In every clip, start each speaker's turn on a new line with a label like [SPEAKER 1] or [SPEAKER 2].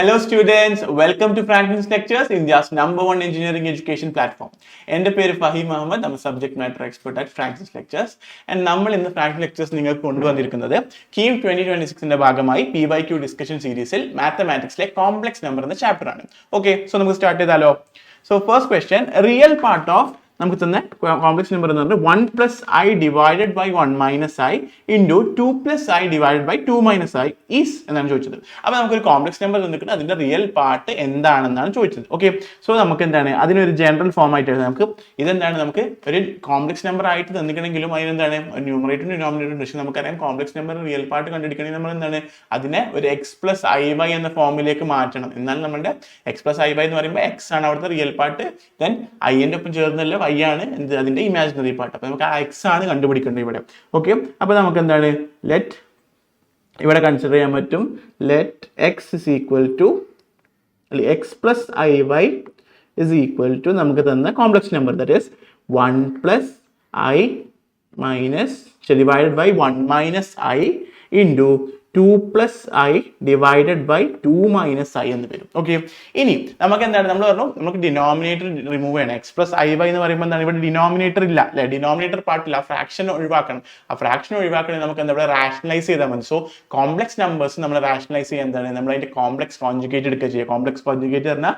[SPEAKER 1] Hello students, welcome to Franklin's Lectures, India's #1 engineering education platform. എൻ്റെ പേര് Faheem Muhammad, I'm a subject matter expert at Franklin's Lectures. And നമ്മൾ ഇന്ന് Franklin's Lectures നിങ്ങൾക്ക് കൊണ്ടുവന്നിരിക്കുന്നത് KEAM 2026ന്റെ ഭാഗമായി PYQ discussion സീരീസിൽ മാത്തമാറ്റിക്സിലെ കോംപ്ലക്സ് നമ്പർ എന്ന ചാപ്റ്റർ ആണ്. ഓക്കെ, സോ നമുക്ക് സ്റ്റാർട്ട് ചെയ്താലോ. So first question, real part of നമുക്ക് തന്നെ കോംപ്ലക്സ് നമ്പർ എന്ന് പറഞ്ഞാൽ 1 + i divided by 1 - i into 2 + i divided by 2 - i is എന്നാണ് ചോദിച്ചത്. അപ്പോൾ നമുക്കൊരു കോംപ്ലക്സ് നമ്പർ തന്നിട്ട് അതിന്റെ റിയൽ പാർട്ട് എന്താണെന്നാണ് ചോദിച്ചത്. ഓക്കെ, സോ നമുക്ക് എന്താണ് അതിനൊരു ജനറൽ ഫോം ആയിട്ട് നമുക്ക് ഇതെന്താണ്, നമുക്ക് ഒരു കോംപ്ലക്സ് നമ്പർ ആയിട്ട് തന്നിക്കണമെങ്കിലും അതിനെന്താണ് ന്യൂമറേറ്ററും ഡിനോമിനേറ്ററും. പക്ഷേ നമുക്കറിയാം കോംപ്ലക്സ് നമ്പർ റിയൽ പാർട്ട് കണ്ടുപിടിക്കണമെങ്കിൽ നമ്മൾ എന്താണ് അതിനെ ഒരു x + iy എന്ന ഫോമിലേക്ക് മാറ്റണം. എന്നാൽ നമ്മുടെ x + iy എന്ന് പറയുമ്പോൾ x ആണ് അവിടുത്തെ റിയൽ പാർട്ട്, ദെൻ iന്റെ ഒപ്പം ചേർന്നല്ല y ആണ് അതിന്റെ ഇമാജിനറി പാർട്ട്. അപ്പൊ നമുക്ക് ആ x ആണ് കണ്ടുപിടിക്കേണ്ടത് ഇവിടെ. ഓക്കെ, അപ്പൊ നമുക്ക് എന്താണ് ലെറ്റ് ഇവിടെ കൺസിഡർ ചെയ്യാൻ പറ്റും. ലെറ്റ് x = x + iy = നമുക്ക് തന്ന complex number, that is 1 + i divided by 1 - i into 2 + i divided by 2 - i എന്ന് വരും. ഓക്കെ, ഇനി നമുക്ക് എന്താണ് നമ്മൾ പറഞ്ഞു, നമുക്ക് ഡിനോമിനേറ്റർ റിമൂവ് ചെയ്യണം. x + iy എന്ന് പറയുമ്പോൾ എന്താണ് ഇവിടെ ഡിനോമിനേറ്റർ ഇല്ല അല്ലെ, ഡിനോമിനേറ്റർ പാർട്ടില്ല, ആ ഫ്രാക്ഷൻ ഒഴിവാക്കണം. ആ ഫ്രാക്ഷൻ ഒഴിവാക്കണമെങ്കിൽ നമുക്ക് എന്താ ഇവിടെ റാഷണലൈസ് ചെയ്താൽ മതി. സോ കോംപ്ലക്സ് നമ്പേഴ്സ് നമ്മൾ റാഷണലൈസ് ചെയ്യാൻ എന്താണ് നമ്മൾ അതിന്റെ കോംപ്ലക്സ് കോൺജുഗേറ്റ് എടുക്കുക ചെയ്യുക. കോംപ്ലക്സ് കോൺജുഗേറ്റ് പറഞ്ഞാൽ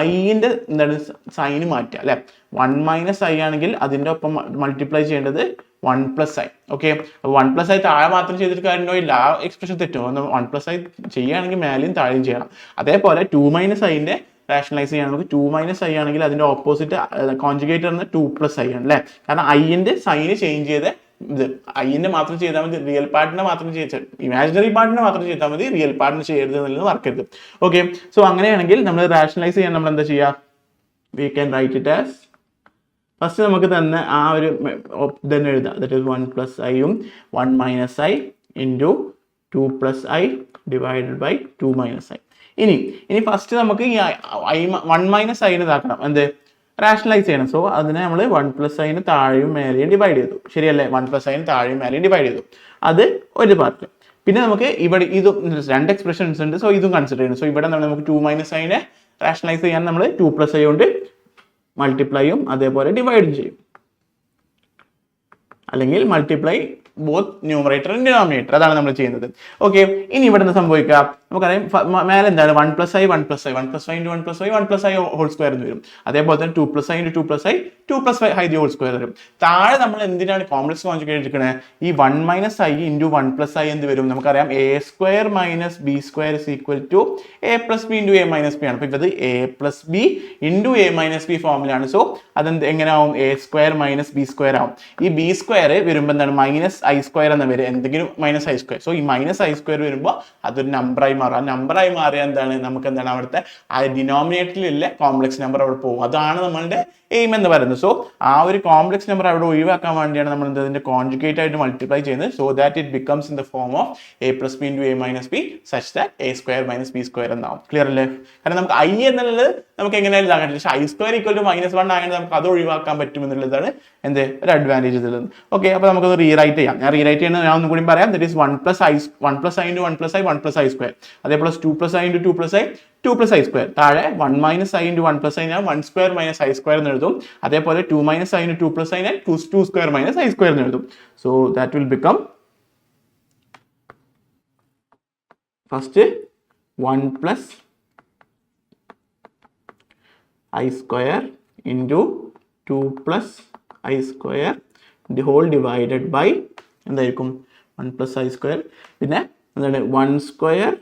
[SPEAKER 1] ഐന്റെ എന്താണ് സൈന് മാറ്റുക അല്ലെ. 1 - i ആണെങ്കിൽ അതിന്റെ ഒപ്പം മൾട്ടിപ്ലൈ ചെയ്യേണ്ടത് 1 + i. ഓക്കെ, 1 + i താഴെ മാത്രം ചെയ്തിട്ട് കാര്യമോ ഇല്ല, ആ എക്സ്പ്രഷൻ തെറ്റും. 1 + i ചെയ്യുകയാണെങ്കിൽ മേലെയും താഴെയും ചെയ്യണം. അതേപോലെ 2 - iന്റെ റാഷണലൈസ് ചെയ്യാൻ നമുക്ക് 2 - i ആണെങ്കിൽ അതിന്റെ ഓപ്പോസിറ്റ് കോൺജുഗേറ്റ് പറഞ്ഞ 2 + i ആണ് അല്ലെ. കാരണം ഐന്റെ സൈന് ചേഞ്ച് ചെയ്ത് ഇത് ഐന്റെ മാത്രം ചെയ്താൽ മതി, റിയൽ പാർട്ടിനെ മാത്രം ചെയ്താൽ ഇമാജിനറി പാർട്ടിനെ മാത്രം ചെയ്താൽ മതി, റിയൽ പാർട്ടിന് ചെയ്യരുത് എന്നുള്ളത് മറക്കരുത്. ഓക്കെ, സോ അങ്ങനെയാണെങ്കിൽ നമ്മൾ റാഷണലൈസ് ചെയ്യാൻ നമ്മൾ എന്താ ചെയ്യുക, we can write it as first നമുക്ക് തന്നെ ആ ഒരു തന്നെ എഴുതാം. ദാറ്റ് ഈസ് 1 + i ഉം 1 - i into 2 + i divided by 2 - i. ഇനി ഫസ്റ്റ് നമുക്ക് ഈ 1 - i ഇതാക്കണം, എന്ത് റാഷണലൈസ് ചെയ്യണം. സോ അതിനെ നമ്മൾ 1 + i താഴെയും മേലെയും ഡിവൈഡ് ചെയ്തു, ശരിയല്ലേ. 1 + i താഴെയും മേലെയും ഡിവൈഡ് ചെയ്തു, അത് ഒരു പാർട്ട്. പിന്നെ നമുക്ക് ഇവിടെ ഇതും രണ്ട് എക്സ്പ്രഷൻസ് ഉണ്ട്, സോ ഇതും കൺസിഡർ ചെയ്യണം. സോ ഇവിടെ നമുക്ക് 2 - i റാഷണലൈസ് ചെയ്യാൻ നമ്മൾ 2 + i കൊണ്ട് മൾട്ടിപ്ലൈയും അതേപോലെ ഡിവൈഡും ചെയ്യും, അല്ലെങ്കിൽ multiply both numerator and denominator, അതാണ് നമ്മൾ ചെയ്യുന്നത്. ഓക്കെ, ഇനി ഇവിടെ നിന്ന് സംഭവിക്കുക നമുക്കറിയാം മേലെ എന്താണ് 1 + i 1 + i 1 + i × 1 + i 1 + i whole square എന്ന് വരും. അതേപോലെ തന്നെ 2 + i × 2 + i 2 + i whole square വരും. താഴെ നമ്മൾ എന്തിനാണ് കോംപ്ലക്സ് കോൺജുഗേറ്റ് എടുക്കുന്നത്, ഈ 1 - i ഇൻറ്റു 1 + i എന്ത് വരും നമുക്കറിയാം, a² - b² = a + b × a - b ആണ്. അപ്പൊ ഇത് a + b × a - b ഫോമിലാണ്. സോ അതെന്ത് എങ്ങനെയാവും, a² - b² ആവും. ഈ b² വരുമ്പോൾ എന്താണ് -i² എന്ന് വരും, എന്തെങ്കിലും -i². സോ ഈ -i² വരുമ്പോൾ അതൊരു നമ്പറായി മാറും. ആ നമ്പറായി മാറിയാൽ എന്താണ് നമുക്ക് എന്താണ് അവിടുത്തെ ആ ഡിനോമിനേറ്ററിലുള്ള കോംപ്ലക്സ് നമ്പർ അവിടെ പോകും. അതാണ് നമ്മളുടെ എയിം എന്ന് പറയുന്നത്. സോ ആ ഒരു കോംപ്ലക്സ് നമ്പർ അവിടെ ഒഴിവാക്കാൻ വേണ്ടിയാണ് നമ്മൾ ഇതിന്റെ കോൺജുഗേറ്റ് ആയിട്ട് മൾട്ടിപ്ലൈ ചെയ്യുന്നത്. So that it becomes in the form of a + b × a - b such that a² - b² എന്നാവും. ക്ലിയർ അല്ലേ? കാരണം നമുക്ക് i എന്നുള്ളത് നമുക്ക് എങ്ങനെയാലും ഇതാക്കാൻ പറ്റില്ല, പക്ഷേ i² = -1 ആയതുകൊണ്ട് നമുക്ക് അത് ഒഴിവാക്കാൻ പറ്റും എന്നുള്ളതാണ് എന്ത് ഒരു അഡ്വാൻറ്റേജ് ഇതിലുള്ളത്. ഓക്കെ, അപ്പോൾ നമുക്കത് റീറൈറ്റ് ചെയ്യാം. ഞാൻ റീറൈറ്റ് ചെയ്യുന്നത് ഞാൻ ഒന്നും കൂടി പറയാം. That is 1 + i × 1 + i 1 + i², അതേപോലെ 2 + i × 2 + i 2 + i². താഴെ 1 - i × 1 + i ഞാൻ 1² - i² എന്ന് എഴുതും. അതേപോലെ 2 - i × 2 + i ഞാൻ 2² - i² എന്ന് എഴുതും. So that will become first 1 + i² into 2 + i² the whole divided by എന്തായിരിക്കും 1 + i², പിന്നെ എന്താണ് 1²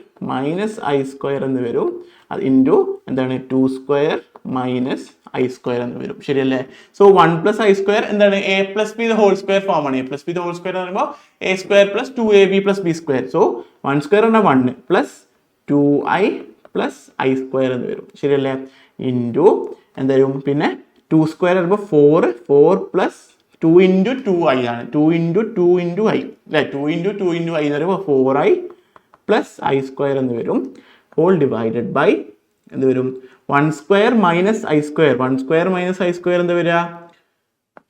[SPEAKER 1] - i² എന്ന് വരും, അത് ഇൻറ്റു എന്താണ് 2² - i² എന്ന് വരും, ശരിയല്ലേ. സോ 1 + i² എന്താണ് a + b whole square form ആണ്. a + b ഹോൾ സ്ക്വയർ എന്ന് പറയുമ്പോൾ a² + 2ab + b². സോ 1² പറഞ്ഞാൽ 1 + 2i + i² എന്ന് വരും, ശരിയല്ലേ. ഇൻറ്റു എന്തായാലും പിന്നെ 2² പറയുമ്പോൾ 4 + 2 × 2i ആണ്, 2 × 2 × i അല്ലെ. 2 × 2 × i എന്ന് പറയുമ്പോൾ 4i + i² എന്ന് വരും, ഹോൾ ഡിവൈഡഡ് ബൈ എന്ത് വരും 1² - i². 1² - i² എന്താ വരിക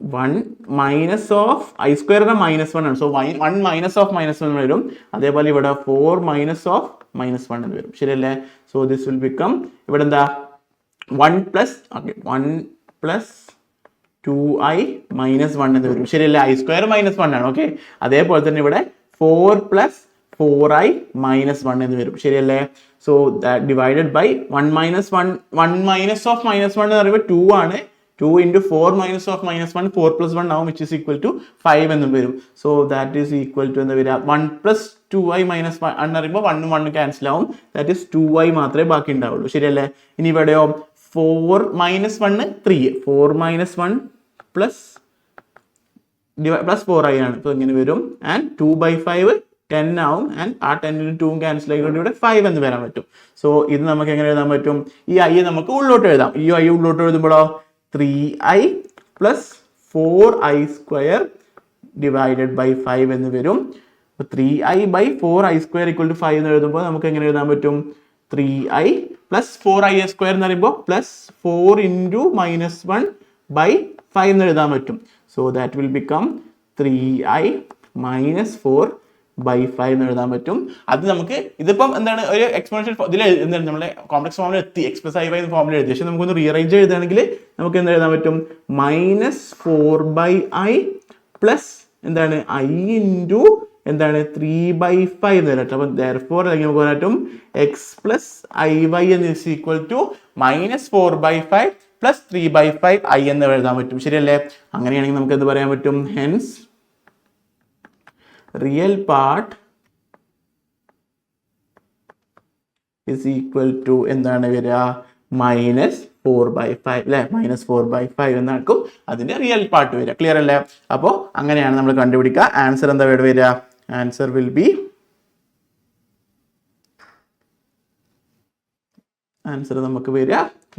[SPEAKER 1] 1 മൈനസ് ഓഫ് ഐ സ്ക്വയർ -1 ആണ്. സോ 1 മൈനസ് ഓഫ് -1 വരും. അതേപോലെ ഇവിടെ 4 മൈനസ് ഓഫ് -1 എന്ന് വരും. ശരിയല്ലേ? സോ ദിസ് വിൽ ബിക്കം ഇവിടെ എന്താ 1 പ്ലസ് 2i - 1 എന്ന് വരും. ശരിയല്ലേ? ഐ സ്ക്വയർ -1 ആണ്. ഓക്കെ, അതേപോലെ തന്നെ ഇവിടെ 4 പ്ലസ് 4i - 1 എന്ന് വരും. ശരിയല്ലേ? So that divided by 1 minus of -1 എന്ന് പറയുമ്പോൾ 2 ആണ്. 2 into 4 minus of -1, 4 plus 1 now, which is equal to 5 എന്നും വരും. So that is equal to എന്താ വരിക 1 plus 2i minus 1 എന്ന് പറയുമ്പോൾ 1 1 ക്യാൻസൽ ആവും. ദാറ്റ് ഈസ് 2i മാത്രമേ ബാക്കി ഉണ്ടാവുള്ളൂ. ശരിയല്ലേ? ഇനി ഇവിടെയോ 4 minus 1 3, 4 minus 1 plus 4i ആണ്. അപ്പോൾ ഇങ്ങനെ വരും. ആൻഡ് 2/5 10 ആവും. ആൻഡ് ആ 10 2 ക്യാൻസൽ ആയിക്കൊണ്ട് ഇവിടെ 5 എന്ന് വരാൻ പറ്റും. സോ ഇത് നമുക്ക് എങ്ങനെ എഴുതാൻ പറ്റും? ഈ i നമുക്ക് ഉള്ളോട്ട് എഴുതാം. ഈ i ഉള്ളോട്ട് എഴുതുമ്പോഴോ 3i plus 4i square divided by 5 എന്ന് വരും. 3i by 4i square equal to 5 എന്ന് എഴുതുമ്പോൾ നമുക്ക് എങ്ങനെ എഴുതാൻ പറ്റും? 3i plus 4i square എന്ന് പറയുമ്പോൾ plus 4 into -1 by 5 എന്ന് എഴുതാൻ പറ്റും. So that will become 3i minus 4 by 5 എന്ന് എഴുതാൻ പറ്റും. അത് നമുക്ക് ഇതിപ്പം എന്താണ് ഒരു എക്സ്പോണൻഷ്യൽ ഇതിൽ എന്താണ് നമ്മുടെ കോംപ്ലക്സ് ഫോമിൽ എത്തി എക്സ്പ്രസ് i by ഫോമിൽ എഴുതി. പക്ഷെ നമുക്കൊന്ന് റീഅറേഞ്ച് എഴുതുകയാണെങ്കിൽ നമുക്ക് എന്ത് എഴുതാൻ പറ്റും? -4/i പ്ലസ് എന്താണ് i ഇൻറ്റു എന്താണ് 3/5 എന്ന് വരട്ടെ. അപ്പം therefore അല്ലെങ്കിൽ നമുക്ക് പറ്റും x plus iy is equal to -4/5 plus 3/5 i എന്ന് എഴുതാൻ പറ്റും. ശരിയല്ലേ? അങ്ങനെയാണെങ്കിൽ നമുക്ക് എന്ത് പറയാൻ പറ്റും? Hence real part is equal to എന്താണ് വരിക? -4/5 അല്ലേ? -4/5 എന്നാക്കും അതിന്റെ റിയൽ പാർട്ട് വരിക. ക്ലിയർ അല്ലേ? അപ്പോൾ അങ്ങനെയാണ് നമ്മൾ കണ്ടുപിടിക്കുക. ആൻസർ എന്താ വരിക? ആൻസർ വിൽ ബി ആൻസർ നമുക്ക് വരിക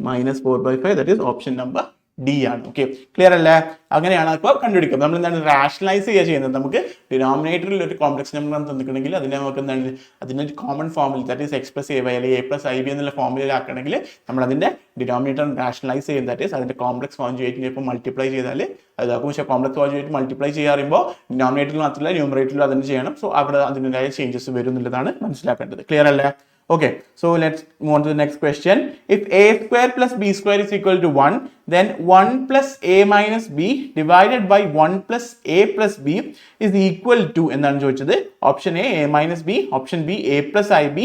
[SPEAKER 1] -4/5. That is option number D ആണ്. ഓക്കെ, ക്ലിയർ അല്ലേ? അങ്ങനെയാണ് ഇപ്പോൾ കണ്ടുപിടിക്കുക. നമ്മൾ എന്താണ് റാഷണലൈസ് ചെയ്യുന്നത്? നമുക്ക് ഡിനോമിനേറ്ററിൽ ഒരു കോംപ്ലക്സ് നമ്പർ തന്നിട്ടുണ്ടെങ്കിൽ അതിനെ നമുക്ക് എന്താണ് അതിൻ്റെ ഒരു കോമൺ ഫോമിൽ that is x plus ay അല്ലെങ്കിൽ a plus ib എന്നുള്ള ഫോമിലാക്കണമെങ്കിൽ നമ്മൾ അതിൻ്റെ ഡിനോമിനേറ്റർ റാഷണലൈസ് ചെയ്യും. ദാറ്റ് ഈസ് അതിൻ്റെ കോംപ്ലക്സ് കോൺജുഗേറ്റിനെ ഇപ്പോൾ മൾട്ടിപ്ലൈ ചെയ്താൽ അതാക്കും. പക്ഷേ കോംപ്ലക്സ് കോൺജുഗേറ്റ് മൾട്ടിപ്ലൈ ചെയ്യുമ്പോൾ ഡിനോമിനേറ്ററിൽ മാത്രമല്ല ന്യൂമറേറ്ററിലും അതിന് ചെയ്യണം. സോ അവിടെ അതിൻ്റെതായ ചേഞ്ചസ് വരും എന്നുള്ളതാണ് മനസ്സിലാക്കേണ്ടത്. ക്ലിയർ അല്ലേ? Okay, so let's move on to the next question. If a square plus b square is equal to 1, then 1 plus a minus b divided by 1 plus a plus b is equal to എന്താണ് ചോദിച്ചത്? Option A minus b, option B a plus ib,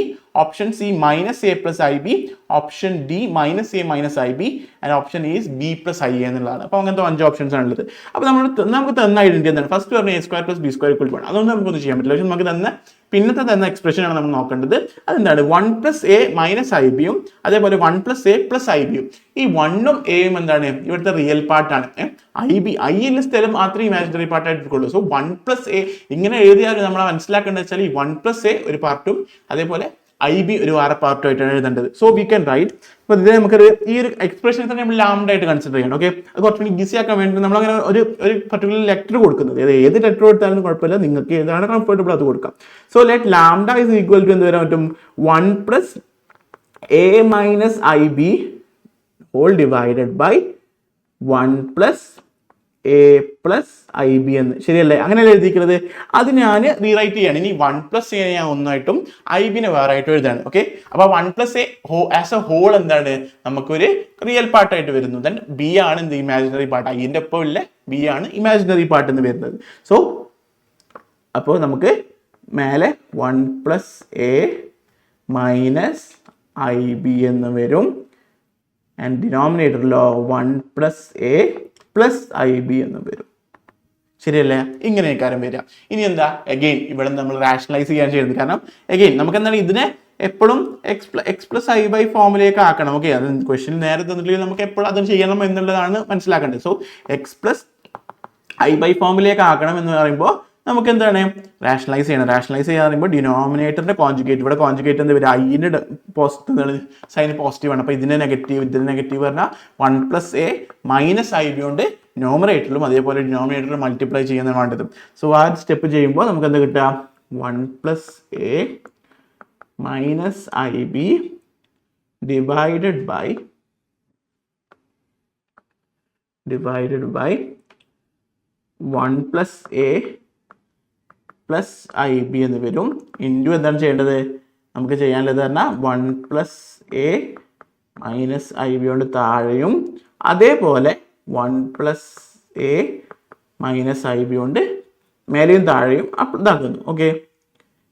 [SPEAKER 1] option C minus a plus ib, option D minus a minus ib, and option E is b plus i എന്നുള്ളതാണ്. അപ്പോൾ അങ്ങനത്തെ 5 options ആണുള്ളത്. അപ്പോൾ നമുക്ക് തന്ന identity എന്താണ്? ഫസ്റ്റ് പറഞ്ഞ a square plus b square equal to 1. അതൊന്നും നമുക്കൊന്നും ചെയ്യാൻ പറ്റില്ല. പക്ഷെ നമുക്ക് പിന്നത്തെ തന്ന എക്സ്പ്രഷൻ ആണ് നമ്മൾ നോക്കേണ്ടത്. അതെന്താണ്? 1 plus a minus ib യും അതേപോലെ 1 plus a plus ib യും. ഈ 1ഉം എയും എന്താണ്? ഇവിടുത്തെ റിയൽ പാർട്ടാണ്. ഐയിൽ സ്ഥലം മാത്രമേ ഇമാജിനറി പാർട്ടായിട്ട് എടുക്കുള്ളൂ. സോ 1 plus a ഇങ്ങനെ എഴുതിയാൽ നമ്മൾ മനസ്സിലാക്കേണ്ടത് വെച്ചാൽ ഈ 1 plus a ഒരു പാർട്ടും അതേപോലെ ib ഒരു വേറെ പാർട്ടുമായിട്ടാണ് എഴുതേണ്ടത്. So we can write. അപ്പോൾ ഇതിനെ നമുക്കൊരു ഈ ഒരു എക്സ്പ്രഷൻ തന്നെ നമ്മൾ ലാംഡ ആയിട്ട് കൺസിഡർ ചെയ്യണം. ഓക്കെ, അത് കുറച്ചുകൂടി ഈസി ആക്കാൻ വേണ്ടി നമ്മളങ്ങനെ ഒരു പർട്ടിക്കുലർ ലെറ്റർ കൊടുക്കുന്നത്. ഏത് ലെറ്റർ കൊടുത്താലും കുഴപ്പമില്ല, നിങ്ങൾക്ക് ഏതാണ് കംഫർട്ടബിൾ അത് കൊടുക്കാം. So let lambda is equal to എന്ത് വരാൻ പറ്റും? 1 plus a minus ib whole divided by 1 plus a plus ib എന്ന്. ശരിയല്ലേ? അങ്ങനെയല്ലേ എഴുതിയിരിക്കുന്നത്? അത് ഞാൻ റീറൈറ്റ് ചെയ്യാണ്. ഇനി 1 plus a ഞാൻ ഒന്നായിട്ടും ഐബിനെ വേറെ ആയിട്ടും എഴുതാണ്. ഓക്കെ, അപ്പോൾ 1 plus a as a whole എന്താണ് നമുക്കൊരു റിയൽ പാർട്ടായിട്ട് വരുന്നു. ദെൻ ബി ആണ് എന്ത്? Imaginary part. ഐൻ്റെ ഒപ്പം ഇല്ല ബി ആണ് ഇമാജിനറി പാർട്ട് എന്ന് വരുന്നത്. സോ അപ്പോൾ നമുക്ക് മേലെ 1 plus a minus ib എന്ന് വരും. ആൻഡ് ഡിനോമിനേറ്ററിലോ 1 plus a plus ib എന്ന് വരും. ശരിയല്ലേ? ഇങ്ങനെ കാര്യം വരിക. ഇനി എന്താ അഗെയിൻ ഇവിടെ നമ്മൾ റാഷണലൈസ് ചെയ്യാൻ ചെയ്യുന്നത്. കാരണം അഗെയിൻ നമുക്ക് എന്താണ് ഇതിനെ എപ്പോഴും എക്സ് പ്ലസ് ഐ ബൈ ഫോമിലേക്ക് ആക്കണം. ഓക്കെ, അത് ക്വസ്റ്റ്യൻ നേരെ തന്നിട്ടില്ലെങ്കിൽ നമുക്ക് എപ്പോഴും അത് ചെയ്യണം എന്നുള്ളതാണ് മനസ്സിലാക്കേണ്ടത്. So x plus i by ഫോമിലേക്ക് ആക്കണം എന്ന് പറയുമ്പോൾ നമുക്ക് എന്താണ് റാഷണലൈസ് ചെയ്യണം. റാഷണലൈസ് ചെയ്യാൻ പറയുമ്പോൾ ഡിനോമിനേറ്ററിന്റെ കോൺജുഗേറ്റ്, ഇവിടെ കോൺജുഗേറ്റ് എന്താ വരിക? ഐൻ്റെ എന്താണ് സൈൻ പോസിറ്റീവ് ആണ്. അപ്പോൾ ഇതിനെ നെഗറ്റീവ് പറഞ്ഞാൽ 1 plus a minus ib കൊണ്ട് ന്യൂമറേറ്ററിലും അതേപോലെ ഡിനോമിനേറ്ററിലും മൾട്ടിപ്ലൈ ചെയ്യുന്നതാണ് വേണ്ടത്. സോ ആ സ്റ്റെപ്പ് ചെയ്യുമ്പോൾ നമുക്ക് എന്താ കിട്ടുക? 1 plus a minus ib divided by 1 plus A plus i B എന്ന് വരും. ഇൻറ്റു എന്താണ് ചെയ്യേണ്ടത്? നമുക്ക് ചെയ്യാനുള്ളത് പറഞ്ഞാൽ 1 plus a minus i B കൊണ്ട് താഴെയും അതേപോലെ 1 plus a minus i B കൊണ്ട് മേലെയും താഴെയും ഇതാക്കുന്നു. ഓക്കെ,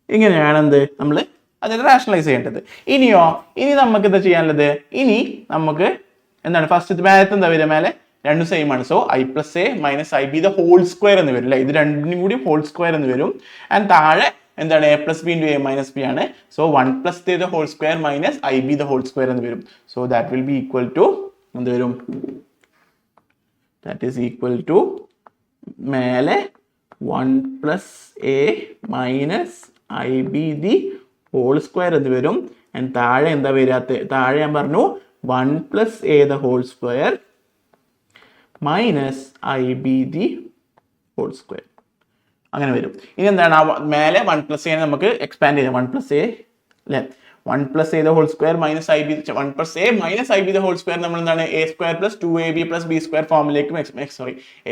[SPEAKER 1] ഇങ്ങനെയാണ് എന്ത് നമ്മൾ അതിനെ റാഷണലൈസ് ചെയ്യേണ്ടത്. ഇനി നമുക്ക് എന്താ ചെയ്യാനുള്ളത്? ഇനി നമുക്ക് എന്താണ് ഫസ്റ്റ് മേലത്തെ എന്താ വരിക? മേലെ രണ്ടും സെയിം ആണ്. So i plus a minus i b the whole square എന്ന് വരും അല്ലേ? ഇത് രണ്ടിനും കൂടി ഹോൾ സ്ക്വയർ എന്ന് വരും. ആൻഡ് താഴെ എന്താണ്? A plus b into a minus b ആണ്. So 1 plus a the whole square minus i b the whole square എന്ന് വരും. So that will be equal to എന്ത് വരും? ദാറ്റ് ഈസ് ഈക്വൽ ടു മേലെ 1 plus a minus i b the whole square എന്ന് വരും. And താഴെ എന്താ വരാത്ത? താഴെ ഞാൻ പറഞ്ഞു 1 plus a the whole square minus i b the whole square അങ്ങനെ വരും. ഇനി എന്താണ്? മേലെ 1 പ്ലസ് എ നമുക്ക് എക്സ്പാൻഡ് ചെയ്യാം. 1 പ്ലസ് എ അല്ലേ? 1 plus a the whole square minus i b 1 plus a minus i b the whole square നമ്മൾ എന്താണ്? A square plus 2ab plus b square ഫോമിലേക്ക്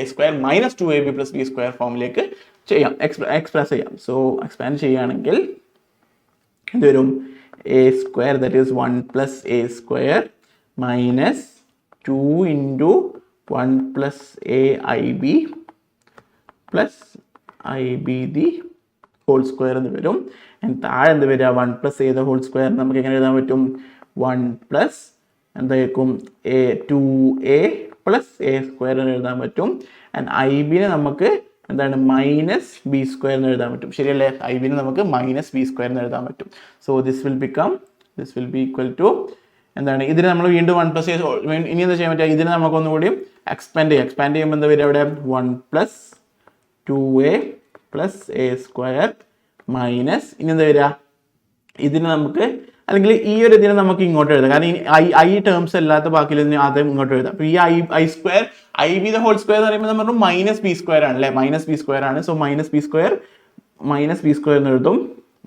[SPEAKER 1] a square minus 2ab plus b square ഫോമിലേക്ക് ചെയ്യാം, express ചെയ്യാം. So expand ചെയ്യുകയാണെങ്കിൽ എന്ത് വരും? A square that is 1 plus a square minus 2 into 1 plus a i b plus i b the whole square എന്ന് വരും. താഴെ എന്ത് വരിക? 1 plus a the whole square നമുക്ക് എങ്ങനെ എഴുതാൻ പറ്റും? 1 പ്ലസ് എന്തായിരിക്കും? A 2a plus a square എന്ന് എഴുതാൻ പറ്റും. ആൻഡ് ഐ ബിനെ നമുക്ക് എന്താണ്? മൈനസ് ബി സ്ക്വയർ എന്ന് എഴുതാൻ പറ്റും. ശരിയല്ലേ? ഐ ബിനെ നമുക്ക് മൈനസ് ബി സ്ക്വയർ എന്ന് എഴുതാൻ പറ്റും. So this will be equal to എന്താണ്? ഇതിന് നമ്മൾ വീണ്ടും 1 പ്ലസ് എ ഇനി എന്താ ചെയ്യാൻ പറ്റുക? ഇതിനെ നമുക്കൊന്നുകൂടി എക്സ്പാൻഡ് ചെയ്യുമ്പോൾ എന്താ വരിക? അവിടെ 1 plus 2a plus a square minus ഇനി എന്താ വരിക? ഇതിന് നമുക്ക് അല്ലെങ്കിൽ ഈ ഒരു ഇതിനെ നമുക്ക് ഇങ്ങോട്ട് എഴുതാം. കാരണം ഈ ഐ ടേംസ് അല്ലാത്ത ബാക്കിയിൽ ആദ്യം ഇങ്ങോട്ട് എഴുതാം. അപ്പോൾ ഈ i square i b the whole square എന്ന് പറയുമ്പോൾ നമ്മൾ പറഞ്ഞു മൈനസ് ബി സ്ക്വയർ ആണ് അല്ലേ? മൈനസ് ബി സ്ക്വയർ ആണ്. സോ മൈനസ് ബി സ്ക്വയർ എന്ന് എഴുതും.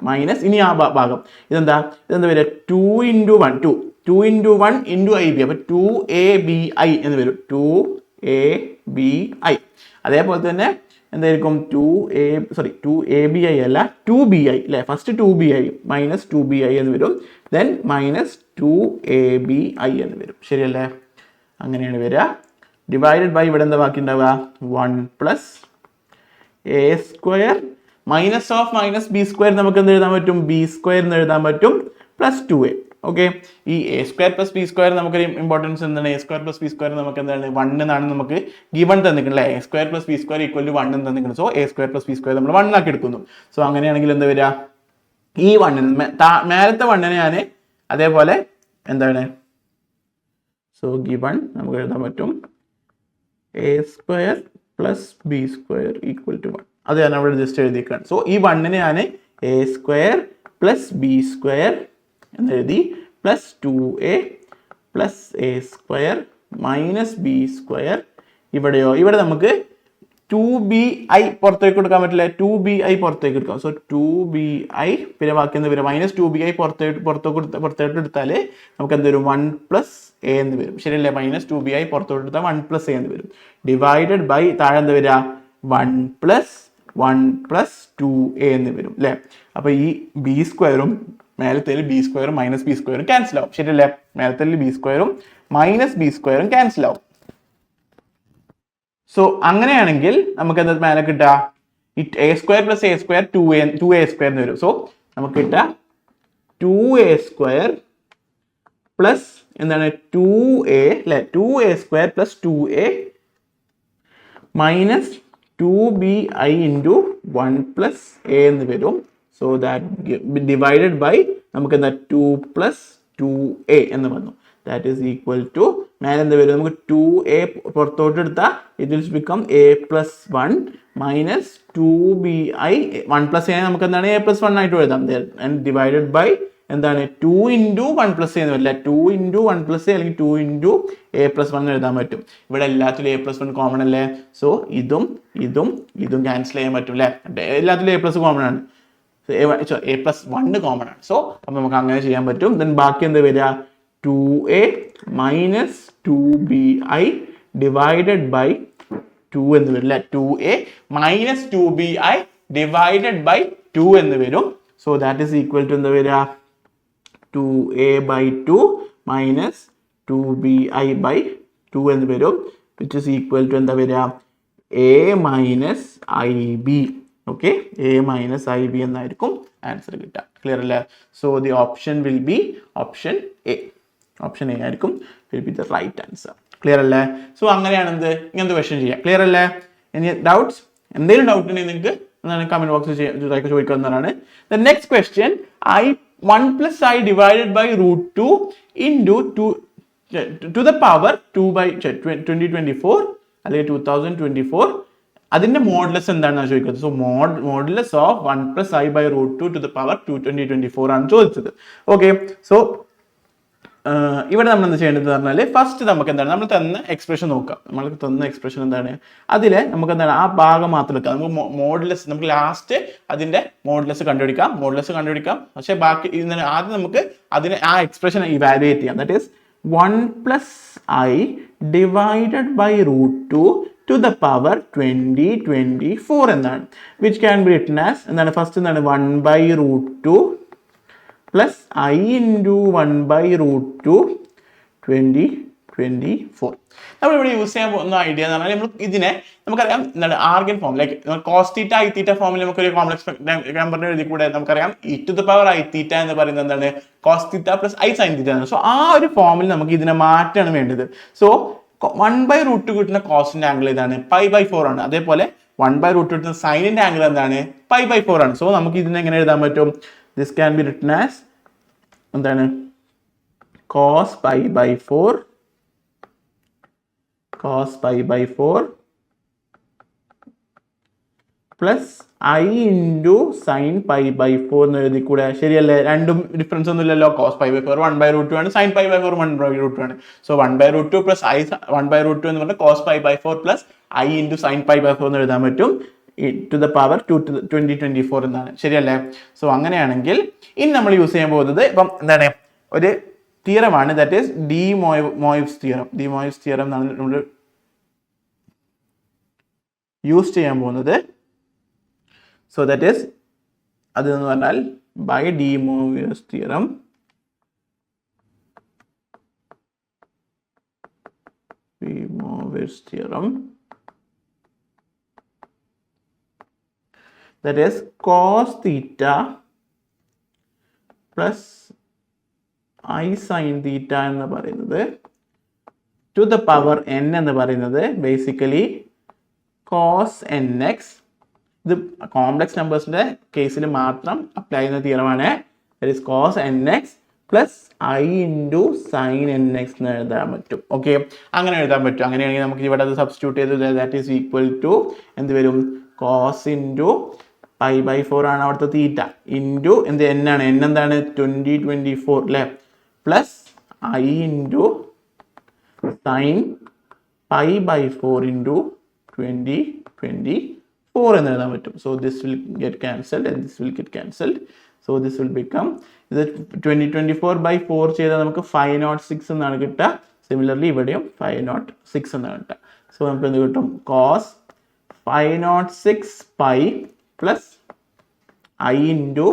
[SPEAKER 1] മൈനസ് ഇനി ആ ഭാഗം ഇതെന്താ വരിക? 2 ഇൻറ്റു 1 ഇൻറ്റു ഐ ബി. അപ്പോൾ 2ab എന്ന് വരും. 2abi. അതേപോലെ തന്നെ എന്തായിരിക്കും? 2abi അല്ല 2bi അല്ലേ? ഫസ്റ്റ് 2bi മൈനസ് 2bi എന്ന് വരും. ദെൻ മൈനസ് 2abi എന്ന് വരും. ശരിയല്ലേ? അങ്ങനെയാണ് വരിക. ഡിവൈഡഡ് ബൈ ഇവിടെ എന്താ ബാക്കി ഉണ്ടാവുക? 1 plus a square minus of minus b square നമുക്ക് എന്ത് എഴുതാൻ പറ്റും? ബി സ്ക്വയർ എന്ന് എഴുതാൻ പറ്റും പ്ലസ് 2a. ഓക്കെ, ഈ a square plus b square നമുക്കൊരു ഇമ്പോർട്ടൻസ് എന്താണ്? A square plus b square നമുക്ക് എന്താണ്? 1 എന്നാണ് നമുക്ക് ഗിവൺ തന്നിട്ടുണ്ട് അല്ലേ? A square plus b square equal to 1 എന്ന് തന്നിട്ടുണ്ട്. So a square plus b square നമ്മൾ 1 ആക്കി എടുക്കുന്നു. സോ അങ്ങനെയാണെങ്കിൽ എന്താ വരിക? ഈ 1 മേലത്തെ 1 ഞാൻ അതേപോലെ എന്താണ്? സോ ഗിവൺ നമുക്ക് എഴുതാൻ പറ്റും a square plus b square equal to 1. അത് ഞാൻ അവിടെ ജസ്റ്റ് എഴുതിയിരിക്കുകയാണ്. സോ ഈ 1 ഞാൻ a square plus b square എന്നെഴുതി plus 2a plus a square minus b square. ഇവിടെ നമുക്ക് 2bi പുറത്തേക്ക് എടുക്കാൻ പറ്റില്ല. 2bi പുറത്തേക്ക് എടുക്കാം. സോ 2bi പിന്നെ ബാക്കി എന്താ വരും? മൈനസ് 2bi പുറത്തോട്ട് എടുത്താൽ നമുക്ക് എന്ത് വരും? 1 പ്ലസ് എ എന്ന് വരും. ശരിയല്ലേ? മൈനസ് 2bi പുറത്തോട്ട് എടുത്താൽ 1 പ്ലസ് എ എന്ന് വരും. ഡിവൈഡഡ് ബൈ താഴെ എന്താ വരിക? 1 പ്ലസ് 2a എന്ന് വരും അല്ലേ? അപ്പൊ ഈ ബി സ്ക്വയറും മേലത്തേൽ ബി സ്ക്വയറും മൈനസ് ബി സ്ക്വയറും ക്യാൻസൽ ആവും. ശരിയല്ലേ? മേലത്തേൽ ബി സ്ക്വയറും മൈനസ് ബി സ്ക്വയറും ക്യാൻസൽ ആവും. സോ അങ്ങനെയാണെങ്കിൽ നമുക്ക് എന്താ മേലെ കിട്ടുക? A square plus a square 2a square എന്ന് വരും. സോ നമുക്ക് കിട്ടുക 2a സ്ക്വയർ പ്ലസ് എന്താണ്? 2a അല്ലെ? 2a square plus 2a minus 2bi into 1 plus A എന്ന് വരും. സോ ദാറ്റ് ഡിവൈഡഡ് ബൈ നമുക്ക് എന്താ? 2 പ്ലസ് 2a എന്ന് വന്നു. ദാറ്റ് ഈസ് ഈക്വൽ ടു മേലെ എന്താ വരും? നമുക്ക് 2a പുറത്തോട്ട് എടുത്താൽ it will become a plus 1 minus 2bi 1 plus A നമുക്ക് എന്താണ്? a പ്ലസ് 1 ആയിട്ട് എഴുതാം. ആൻഡ് ഡിവൈഡഡ് ബൈ എന്താണ്? 2 ഇൻറ്റു 1 പ്ലസ് എന്ന് വരില്ല. 2 ഇൻറ്റു 1 പ്ലസ് എ അല്ലെങ്കിൽ 2 ഇൻറ്റു a പ്ലസ് 1 എഴുതാൻ പറ്റും. ഇവിടെ എല്ലാത്തിലും a പ്ലസ് 1 കോമൺ അല്ലേ? സോ ഇതും ക്യാൻസൽ ചെയ്യാൻ പറ്റും അല്ലേ? എല്ലാത്തിലും a പ്ലസ് കോമൺ ആണ്. a പ്ലസ് 1 കോമൺ ആണ്. സോ അപ്പം നമുക്ക് അങ്ങനെ ചെയ്യാൻ പറ്റും. ദെൻ ബാക്കി എന്താ വരിക? 2a minus 2bi divided by 2 എന്ന് വരും അല്ലെ. 2a minus 2bi divided by 2 എന്ന് വരും. So that is equal to എന്താ വരിക, 2a by 2 minus 2bi by 2 എന്ന് വരും, വിച്ച് ഇസ് ഈക്വൽ ടു എന്താ വരിക, a minus ib. Okay, a minus ib എന്നായിരിക്കും ആൻസർ കിട്ടുക. ക്ലിയർ അല്ലേ? So the option will be option a. Option a ആയിരിക്കും will be the right answer. Clear അല്ലേ? So അങ്ങനെയാണ് എന്ത് ഇങ്ങനത്തെ ക്വസ്റ്റ്യൻ ചെയ്യാം. ക്ലിയർ അല്ലേ? ഇനി ഡൗട്ട്സ്, എന്തെങ്കിലും ഡൗട്ട് ഉണ്ടെങ്കിൽ നിങ്ങൾക്ക് എന്താണ് കമന്റ് ബോക്സിൽ ചോദിക്കുന്നതാണ്. The next question, I1 plus I divided by root 2 into 2 to the power 2 by 2024 അല്ലെങ്കിൽ 2024 അതിന്റെ മോഡുലസ് എന്താണെന്ന് ചോദിക്കുന്നത്. So modulus of 1 plus I by root 2 to the power 2024 ആണ് ചോദിച്ചത്. ഓക്കെ, സോ ഇവിടെ നമ്മൾ എന്ത് ചെയ്യേണ്ടത് പറഞ്ഞാൽ, ഫസ്റ്റ് നമുക്ക് എന്താണ് നമ്മൾ തന്ന എക്സ്പ്രഷൻ നോക്കാം. നമ്മൾക്ക് തന്ന എക്സ്പ്രഷൻ എന്താണ്, അതിലെ നമുക്ക് എന്താണ് ആ ഭാഗം മാത്രം എടുക്കാം. നമുക്ക് മോഡുലസ്, നമുക്ക് ലാസ്റ്റ് അതിന്റെ മോഡുലസ് കണ്ടുപിടിക്കാം. പക്ഷേ ബാക്കി ആദ്യം നമുക്ക് അതിനെ ആ എക്സ്പ്രഷൻ ഇവാലുവേറ്റ് ചെയ്യാം. That is 1 plus I divided by root 2 to the power 2024 എന്നാണ്, which can be written as എന്താണ്, ഫസ്റ്റ് എന്താണ് 1 by root 2 plus I into 1 by root 2 2024. നമ്മളിവിടെ യൂസ് ചെയ്യാൻ പോകുന്ന ഐഡിയ എന്ന് പറഞ്ഞാൽ, നമ്മൾ ഇതിനെ നമുക്കറിയാം എന്താണ് Argand form, like cos theta i theta ഫോമിൽ നമുക്കൊരു കോംപ്ലക്സ് നമ്പറിനെ എഴുതി കൂടെ നമുക്കറിയാം e to the power i theta എന്ന് പറയുന്നത് എന്താണ് cos theta plus i sine theta ആണ്. സോ ആ ഒരു ഫോമിൽ നമുക്ക് ഇതിനെ മാറ്റാണ് വേണ്ടത്. സോ 1 by root 2 കിട്ടുന്ന കോസിന്റെ ആംഗിൾ ഇതാണ്, പൈ ബൈ 4 ആണ്. അതേപോലെ 1 by root 2 കിട്ടുന്ന സൈനിന്റെ ആംഗിൾ എന്താണ്, പൈ ബൈ 4 ആണ്. സോ നമുക്ക് ഇതിനെ എങ്ങനെ എഴുതാൻ പറ്റും, this can be written as എന്താണ് cos pi by 4 plus I into sin pi by 4 എന്ന് എഴുതി കൂടെ, ശരിയല്ലേ? രണ്ടും ഡിഫറൻസ് ഒന്നും ഇല്ലല്ലോ. cos pi by 4 1 by root 2 ആണ്, sin pi by 4 1 by root 2 ആണ്. So 1 by root 2 plus I 1 by root 2 എന്ന് പറഞ്ഞാൽ cos pi by 4 plus I into sin pi by 4 എന്ന് എഴുതാൻ പറ്റും, ടു ദ പവർ 2024 എന്നാണ്. ശരിയല്ലേ? സോ അങ്ങനെയാണെങ്കിൽ ഇനി നമ്മൾ യൂസ് ചെയ്യാൻ പോകുന്നത് ഇപ്പം എന്താണ് ഒരു തിയറമാണ്, that is D Moivre's theorem എന്നാണ് നമ്മൾ യൂസ് ചെയ്യാൻ പോകുന്നത്. സോ ദാറ്റ് ഈസ് അതെന്ന് പറഞ്ഞാൽ by de Moivre's theorem that is cos theta plus I sin theta എന്ന് പറയുന്നത് ടു ദ പവർ n എന്ന് പറയുന്നത് ബേസിക്കലി cos nx. ഇത് കോംപ്ലക്സ് നമ്പേഴ്സിന്റെ കേസിൽ മാത്രം അപ്ലൈ ചെയ്യുന്ന തിയറമാണ്. that is cos nx plus I into sin nx എന്ന് എഴുതാൻ പറ്റും. ഓക്കെ, അങ്ങനെ എഴുതാൻ പറ്റും. അങ്ങനെയാണെങ്കിൽ നമുക്ക് ഇവിടെ അത് സബ്സ്റ്റിറ്റ്യൂട്ട് ചെയ്ത് ദാറ്റ് ഈസ് ഈക്വൽ ടു എന്ത് വരും, cos into പൈ ബൈ 4 ആണ് അവിടുത്തെ തീറ്റ, ഇൻറ്റു എന്ത് n ആണ്, n എന്താണ് 2024 അല്ലേ, plus I into sine pi by 4 into 2024 എന്ന് എഴുതാൻ പറ്റും. So this will get cancelled and this will get cancelled. So this will become ഇത് 2024 by 4 ചെയ്താൽ നമുക്ക് 506 എന്നാണ് കിട്ടുക. സിമിലർലി ഇവിടെയും 506 എന്നാണ് കിട്ടുക. സോ നമുക്ക് എന്ത് കിട്ടും, cos 506 pi plus I into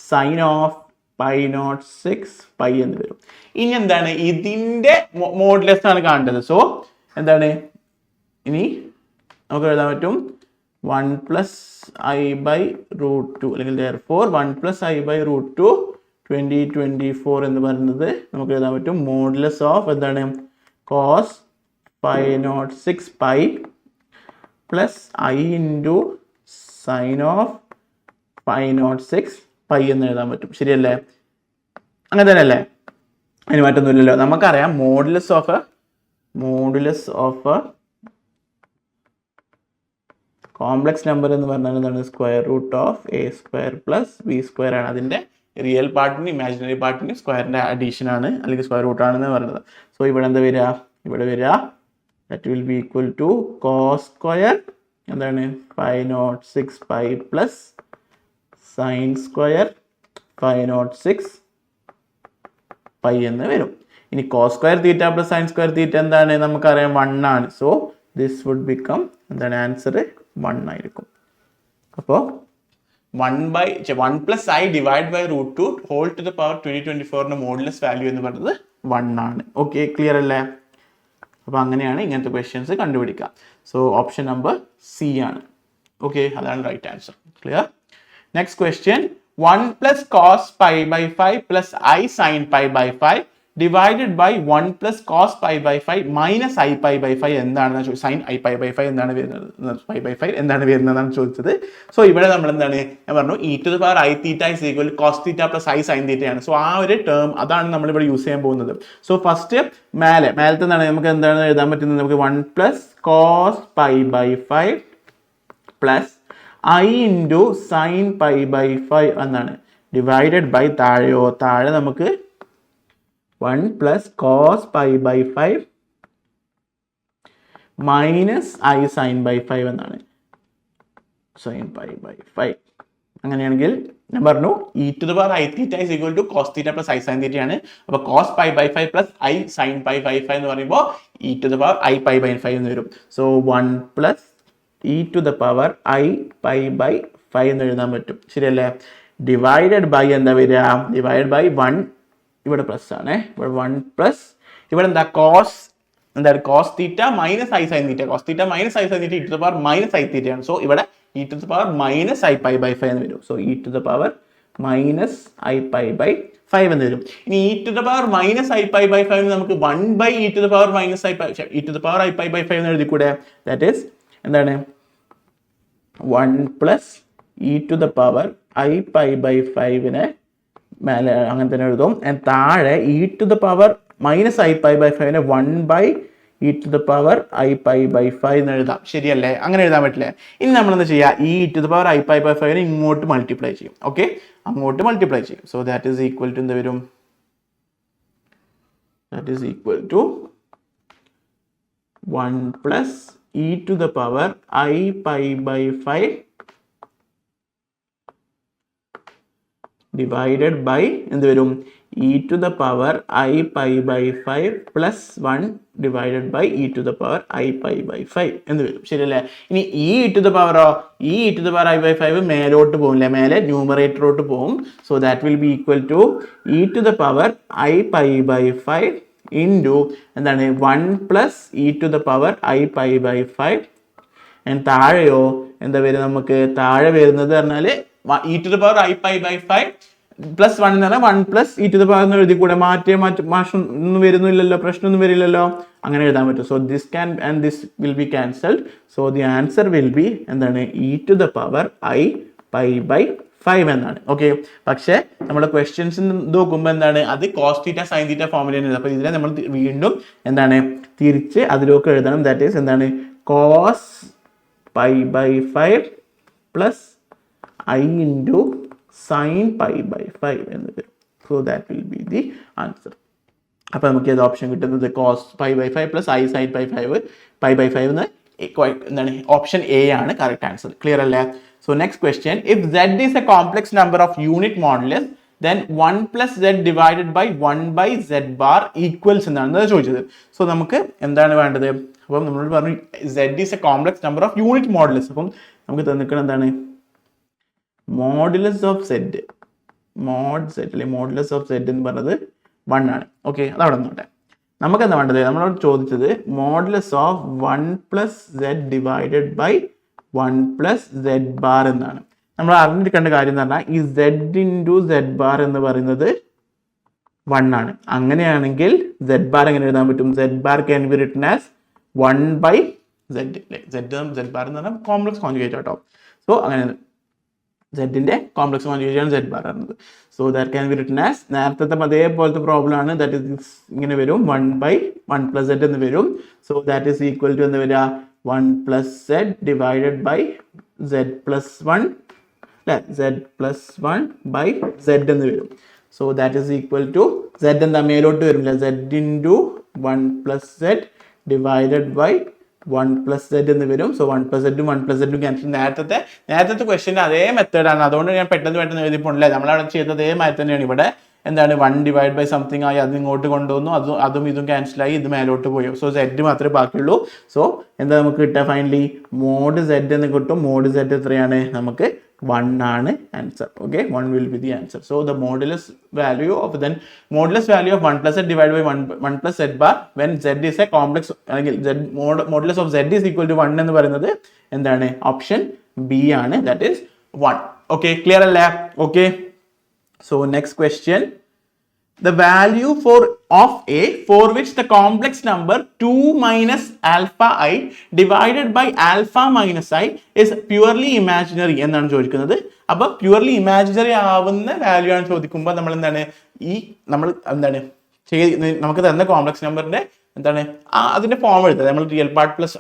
[SPEAKER 1] sine of 506 pi എന്ന് വരും. ഇനി എന്താണ് ഇതിൻ്റെ മോഡുലസ് ആണ് കാണേണ്ടത്. സോ എന്താണ് ഇനി നമുക്ക് എഴുതാൻ പറ്റും 1 പ്ലസ് I ബൈ റൂട്ട് 2 അല്ലെങ്കിൽ therefore 1 plus I by root 2 2024 എന്ന് പറയുന്നത് നമുക്ക് എഴുതാൻ പറ്റും മോഡുലസ് ഓഫ് എന്താണ് cos 506 pi plus I into sine of 506 pi എന്ന് എഴുതാൻ പറ്റും. ശരിയല്ലേ? അങ്ങനെ തന്നെ അല്ലേ? അതിന് മാറ്റൊന്നുമില്ലല്ലോ. നമുക്കറിയാം മോഡുലസ് ഓഫ് കോംപ്ലക്സ് നമ്പർ എന്ന് പറഞ്ഞാൽ എന്താണ്, square root of a square plus b square ആണ്. അതിൻ്റെ റിയൽ പാർട്ടിന് ഇമാജിനറി പാർട്ടിന് സ്ക്വയറിൻ്റെ അഡീഷൻ ആണ് അല്ലെങ്കിൽ സ്ക്വയർ റൂട്ട് ആണെന്ന് പറയുന്നത്. സോ ഇവിടെ എന്താ വരിക, ഇവിടെ വരിക that will be equal to cos square എന്താണ് 506 pi plus sine square 506 pi എന്ന് വരും. ഇനി cos square theta plus sine square theta എന്താണ് നമുക്കറിയാം 1 ആണ്. സോ ദിസ് വുഡ് ബിക്കം എന്താണ് ആൻസർ 1 ആയിരിക്കും. അപ്പോൾ 1 plus i divide by √2 whole to the power 2024 modulus value എന്ന് പറയുന്നത് 1 ആണ്. ഓക്കെ, ക്ലിയർ അല്ലേ? അപ്പോൾ അങ്ങനെയാണ് ഇങ്ങനത്തെ ക്വസ്റ്റ്യൻസ് കണ്ടുപിടിക്കുക. സോ ഓപ്ഷൻ നമ്പർ സി ആണ്. ഓക്കെ, അതാണ് right answer. Clear? Next question 1 plus cos pi by 5 plus I sin pi by 5 divided by 1 plus cos pi by 5 minus I pi by 5 എന്താണെന്ന് ചോദിച്ചത്. sin I pi by 5 എന്താണ് വരുന്നത്, pi by 5 എന്താണ് വരുന്നതെന്നാണ് ചോദിച്ചത്. So ഇവിടെ നമ്മൾ എന്താണ് ഞാൻ പറഞ്ഞു e to the power I theta is equal to cos theta plus I sin theta ആണ്. സോ ആ ഒരു ടേം അതാണ് നമ്മൾ ഇവിടെ യൂസ് ചെയ്യാൻ പോകുന്നത്. സോ ഫസ്റ്റ് മേലത്തെ എന്താണ് നമുക്ക് എന്താണ് എഴുതാൻ പറ്റുന്നത്, നമുക്ക് 1 plus cos pi by 5 plus I into sin pi by 5 എന്നാണ് ഡിവൈഡഡ് ബൈ താഴെ നമുക്ക് 1 plus cos pi by 5 minus I sin by 5 എന്നാണ് sin pi by 5. അങ്ങനെയാണെങ്കിൽ ഞാൻ പറഞ്ഞു e to the power I theta is equal to cos theta plus I sin theta ആണ്. അപ്പോൾ cos pi by 5 plus I sin pi by 5 എന്ന് പറയുമ്പോൾ e to the power I pi by 5 എന്ന് വരും. So 1 plus e to the power I pi by 5 എന്ന് എഴുതാൻ പറ്റും. ശരിയല്ലേ? ഡിവൈഡഡ് ബൈ എന്താ വരിക, ഡിവൈഡ് ബൈ 1 ഇവിടെ പ്ലസ് ആണ്, ഇവിടെ 1 പ്ലസ് ഇവിടെ എന്താ cos theta minus I sin theta, cos theta minus I sin theta e to the power minus I theta ആണ്. സോ ഇവിടെ e to the power minus I pi by 5 എന്ന് വരും. So e to the power minus I pi by 5 എന്ന് വരും. ഇനി e to the power minus I pi by 5 നമുക്ക് 1 by e to the power minus e to the power I pi by 5 എന്ന് എഴുതി കൂടെ. That is എന്താണ് 1 plus e to the power I pi by 5നെ മേലെ അങ്ങനെ തന്നെ എഴുതും. താഴെ e to the power minus I pi by 5നെ 1 by e to the power I pi by 5 എന്ന് എഴുതാം. ശരിയല്ലേ? അങ്ങനെ എഴുതാൻ പറ്റില്ലേ? ഇനി നമ്മൾ എന്താ ചെയ്യുക, e to the power I pi by 5നെ ഇങ്ങോട്ട് മൾട്ടിപ്ലൈ ചെയ്യും. ഓക്കെ, അങ്ങോട്ട് മൾട്ടിപ്ലൈ ചെയ്യും. So that is equal to എന്ത് വരും, that is equal to 1 plus e to the power I pi by 5 divided by എന്ത് വരും, e to the power I pi by 5 plus 1 divided by e to the power I pi by 5 എന്ന് വരും. ശരിയല്ലേ? ഇനി e to the power e to the power I by 5 മേലോട്ട് പോകില്ലേ, മേലെ ന്യൂമറേറ്ററോട്ട് പോകും. So that will be equal to e to the power I pi by 5 into എന്താണ് 1 plus e to the power I pi by 5. താഴെയോ എന്താ വരും, നമുക്ക് താഴെ വരുന്നത് പറഞ്ഞാൽ e to the power I pi by 5 plus 1 എന്ന് പറഞ്ഞാൽ 1 plus e to the power എന്ന് എഴുതി കൂടെ. മാറ്റം ഒന്നും വരുന്നില്ലല്ലോ, പ്രശ്നമൊന്നും വരില്ലല്ലോ, അങ്ങനെ എഴുതാൻ പറ്റും. So this can and this will B cancelled. So the answer will B എന്താണ് e to the power I pi by 5 എന്നാണ്. ഓക്കെ, പക്ഷേ നമ്മുടെ ക്വസ്റ്റ്യൻസ് നോക്കുമ്പോൾ എന്താണ് അത് cos theta sin theta ഫോമിലാണ്. അപ്പോൾ ഇതിനെ നമ്മൾ വീണ്ടും എന്താണ് തിരിച്ച് അതിലേക്ക് എഴുതണം. ദാറ്റ് ഈസ് എന്താണ് cos pi by 5 plus I into sin pi by 5 എന്ന് വരും. So that will be the answer. അപ്പോൾ നമുക്ക് ഏത് ഓപ്ഷൻ കിട്ടുന്നത്, cos pi by 5 plus I sin pi by 5 എന്ന് എന്താണ് ഓപ്ഷൻ എ ആണ് കറക്റ്റ് ആൻസർ. ക്ലിയർ അല്ലേ? So next question, if z is a complex number of unit modulus then 1 plus z divided by 1 by z bar equals എന്നാണ് ചോദിച്ചത്. So നമുക്ക് എന്താണ് വേണ്ടത്, അപ്പം നമ്മൾ പറഞ്ഞു z is a complex number of unit modulus. അപ്പം നമുക്ക് തന്നിരിക്കുന്നത് എന്താണ് modulus of z, mod z അല്ലെ മോഡുലസ് ഓഫ് സെഡ് എന്ന് പറഞ്ഞത് 1 ആണ്. ഓക്കെ, അതവിടെ നിന്നോട്ടെ. നമുക്ക് എന്താ വേണ്ടത്, നമ്മളോട് ചോദിച്ചത് modulus of 1 plus z divided by 1 plus z bar എന്നാണ്. നമ്മൾ അറിഞ്ഞിരിക്കേണ്ട കാര്യം എന്ന് പറഞ്ഞാൽ ഈ സെഡ് ഇൻറ്റു സെഡ് ബാർ എന്ന് പറയുന്നത് 1 ആണ്. അങ്ങനെയാണെങ്കിൽ സെഡ് ബാർ എങ്ങനെ എഴുതാൻ പറ്റും, z bar can be written as 1 by z അല്ലേ. സെഡ് ബാർ എന്ന് പറഞ്ഞാൽ കോംപ്ലക്സ് കോൺജുഗേറ്റ് കേട്ടോ. സോ അങ്ങനെ സെഡിന്റെ കോംപ്ലക്സ് കോൺജുഗേറ്റ് ആണ് സെഡ് ബാർ എന്നത്. So that can be written as നേരത്തെ അതേപോലത്തെ പ്രോബ്ലം ആണ്. ദാറ്റ് ഇസ് ഇങ്ങനെ വരും 1 ബൈ 1 പ്ലസ് സെഡ് എന്ന് വരും. So that is equal to എന്താ വരിക 1 plus z divided by z plus 1 അല്ലെ, സെഡ് പ്ലസ് 1 ബൈ സെഡ് എന്ന് വരും. So that is equal to z എന്താ മേലോട്ട് വരില്ല, z into 1 plus z divided by 1 plus z എന്ന് വരും. സോ 1 പ്ലസ് സെഡും 1 പ്ലസ് സെഡും ക്യാൻസൽ. നേരത്തെ ക്വസ്റ്റ്യൻ്റെ അതേ മെത്തേഡാണ്, അതുകൊണ്ട് ഞാൻ പെട്ടെന്ന് എഴുതിപ്പോണില്ല. നമ്മളവിടെ ചെയ്ത അതേ മാതിരി തന്നെയാണ് ഇവിടെ എന്താണ് 1 ഡിവൈഡ് ബൈ സംതിങ് ആയി അത് ഇങ്ങോട്ട് കൊണ്ടുവന്നു, അതും ഇതും ക്യാൻസലായി, ഇത് മേലോട്ട് പോയി. സോ സെഡ് മാത്രമേ ബാക്കിയുള്ളൂ. സോ എന്താ നമുക്ക് കിട്ടുക ഫൈനലി മോഡ് സെഡ് എന്ന് കിട്ടും. മോഡ് സെഡ് എത്രയാണ് നമുക്ക് 1 ആണ് answer. Okay, 1 will be the answer. So the modulus value of 1 plus z divided by 1 plus z bar when z is a complex അല്ലെങ്കിൽ modulus of z is equal to 1 എന്ന് പറയുന്നത് എന്താണ് option B ആണ്, that is 1. Okay, clear അല്ലേ? Okay, so next question. The value of a for which the complex number 2 minus alpha I divided by alpha minus I is purely imaginary എന്നാണ് ചോദിക്കുന്നത്. അപ്പോൾ purely imaginary ആവുന്ന value ആണ് ചോദിക്കുമ്പോൾ നമ്മൾ നമുക്ക് തന്ന കോംപ്ലക്സ് നമ്പറിന്റെ അതിന്റെ ഫോം എഴുതുക. നമ്മൾ റിയൽ പാർട്ട് പ്ലസ്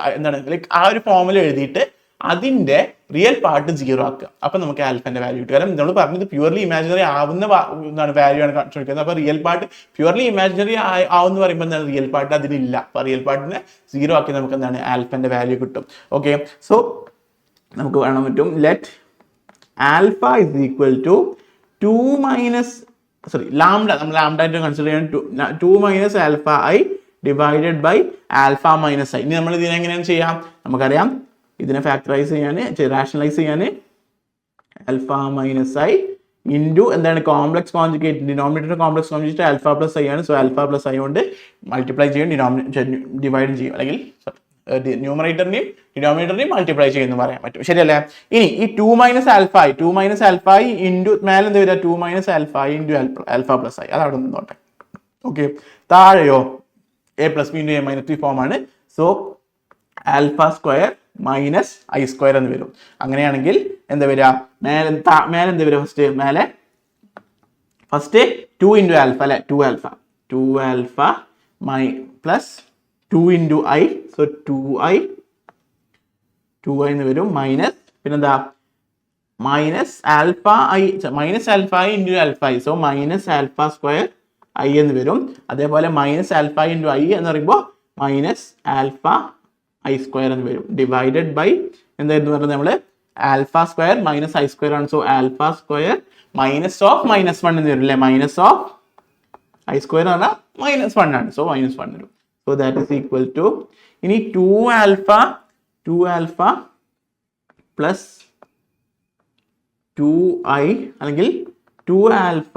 [SPEAKER 1] ലൈക്ക് ആ ഒരു ഫോമിൽ എഴുതിയിട്ട് അതിന്റെ റിയൽ പാർട്ട് 0 ആക്കുക. അപ്പൊ നമുക്ക് ആൽഫന്റെ വാല്യൂ കിട്ടും. കാരണം നമ്മൾ പറഞ്ഞത് പ്യൂർലി ഇമാജിനറി ആവുന്ന വാല്യൂ ആണ് ചോദിക്കുന്നത്. അപ്പൊ റിയൽ പാർട്ട് പ്യൂർലി ഇമാജിനറി ആവുന്ന പറയുമ്പോൾ എന്താണ് റിയൽ പാർട്ട് അതിലില്ല. അപ്പൊ റിയൽ പാർട്ടിനെ 0 ആക്കി നമുക്ക് എന്താണ് ആൽഫന്റെ വാല്യൂ കിട്ടും. ഓക്കെ, സോ നമുക്ക് കാണാൻ പറ്റും let alpha is equal to 2 minus lambda, നമ്മൾ ലാംഡ കൺസിഡർ ചെയ്യാൻ 2 minus alpha i divided by alpha minus i. ഇനി നമ്മൾ ഇതിനെ എങ്ങനെയാണ് ചെയ്യാം? നമുക്കറിയാം ഇതിനെ ഫാക്ടറൈസ് ചെയ്യാൻ റാഷണലൈസ് ചെയ്യാൻ ആൽഫ മൈനസ് ഐ ഇൻറ്റു എന്താണ് complex conjugate, denominator complex conjugate alpha plus I ആണ്. സോ ആൽഫ പ്ലസ് ഐ കൊണ്ട് മൾട്ടിപ്ലൈ ചെയ്യും, ഡിവൈഡ് ചെയ്യും, അല്ലെങ്കിൽ ന്യൂമറേറ്ററിനെയും ഡിനോമിനേറ്ററിനെയും മൾട്ടിപ്ലൈ ചെയ്യുമെന്ന് പറയാൻ പറ്റും. ശരിയല്ലേ? ഇനി ഈ 2 മൈനസ് ആൽഫ ഐ ഇൻറ്റു മേലെ എന്ത് വരിക 2 minus alpha i into alpha plus i, അതവിടെ നിന്നോട്ടെ. ഓക്കെ, താഴെയോ a plus b into a minus b form ആണ്. So alpha square minus i square എന്ന് വരും. അങ്ങനെയാണെങ്കിൽ എന്താ വരിക? മേലെ എന്താ വരിക? ഫസ്റ്റ് 2 ഇൻറ്റു ആൽഫ അല്ലെ, 2 alpha plus 2 into I, so 2i എന്ന് വരും, മൈനസ് പിന്നെന്താ minus alpha i into alpha I, so minus alpha square i എന്ന് വരും. അതേപോലെ മൈനസ് ആൽഫ ഇൻറ്റു ഐ എന്ന് പറയുമ്പോൾ മൈനസ് ആൽഫ ഐ സ്ക്വയർ എന്ന് വരും, ഡിവൈഡഡ് ബൈ എന്തായിരുന്നു പറഞ്ഞത് നമ്മൾ alpha square minus i square ആണ്. So alpha square minus of -1 എന്ന് വരും അല്ലേ, മൈനസ് ഓഫ് ഐ സ്ക്വയർ എന്ന് പറഞ്ഞാൽ -1 ആണ്. സോ -1 വരും. So that is equal to ഇനി 2 ആൽഫ പ്ലസ് 2i അല്ലെങ്കിൽ 2 ആൽഫ,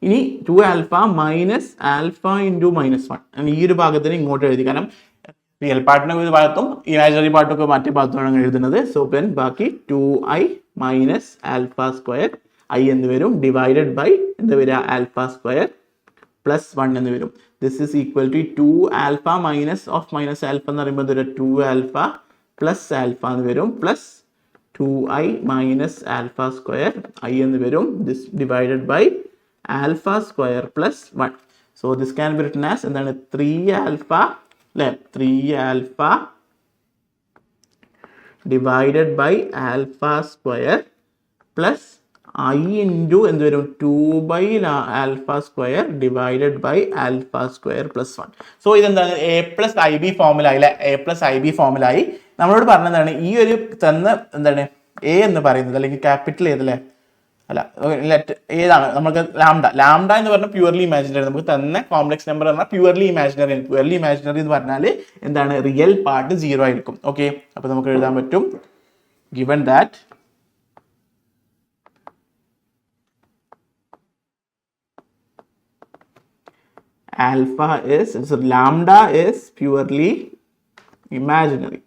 [SPEAKER 1] ഇനി 2 ആൽഫ മൈനസ് ആൽഫ ഇൻറ്റു -1 ഈ ഒരു ഭാഗത്തിന് ഇങ്ങോട്ട് എഴുതി. കാരണം റിയൽ പാർട്ടിനെ ഒരു ഭാഗത്തും ഇമാജിനറി പാർട്ടൊക്കെ മറ്റേ ഭാഗത്തുമാണ് എഴുതുന്നത്. സോ പെൻ ബാക്കി 2i minus alpha square i എന്ന് വരും, ഡിവൈഡഡ് ബൈ എന്താ വരിക ആൽഫ സ്ക്വയർ പ്ലസ് 1 എന്ന് വരും. This is equal to 2 alpha minus of minus alpha എന്ന് പറയുമ്പോൾ ഇതൊരു 2 ആൽഫ പ്ലസ് ആൽഫ എന്ന് വരും, plus 2i minus alpha square i എന്ന് വരും, this divided by alpha square plus 1. So this can be written as എന്താണ് 3 ആൽഫ അല്ലേ, 3 alpha divided by alpha square plus i into എന്ത് വരും 2 by alpha square divided by alpha square plus 1. So ഇതെന്താണ് A plus i B ഫോമിലായി അല്ലെ, A plus i B ഫോമിലായി. നമ്മളോട് പറഞ്ഞതാണ് ഈ ഒരു തന്ന എന്താണ് എ എന്ന് പറയുന്നത് അല്ലെങ്കിൽ ക്യാപിറ്റൽ ഏതല്ലേ അല്ല ഏതാണ് നമുക്ക് ലാംഡ എന്ന് പറഞ്ഞാൽ പ്യൂർലി ഇമാജിനറി. നമുക്ക് തന്ന കോംപ്ലക്സ് നമ്പർ പറഞ്ഞാൽ പ്യൂർലി ഇമാജിനറി എന്ന് പറഞ്ഞാൽ എന്താണ് റിയൽ പാർട്ട് 0 ആയിരിക്കും. ഓക്കെ, അപ്പൊ നമുക്ക് എഴുതാൻ പറ്റും given that lambda is purely imaginary.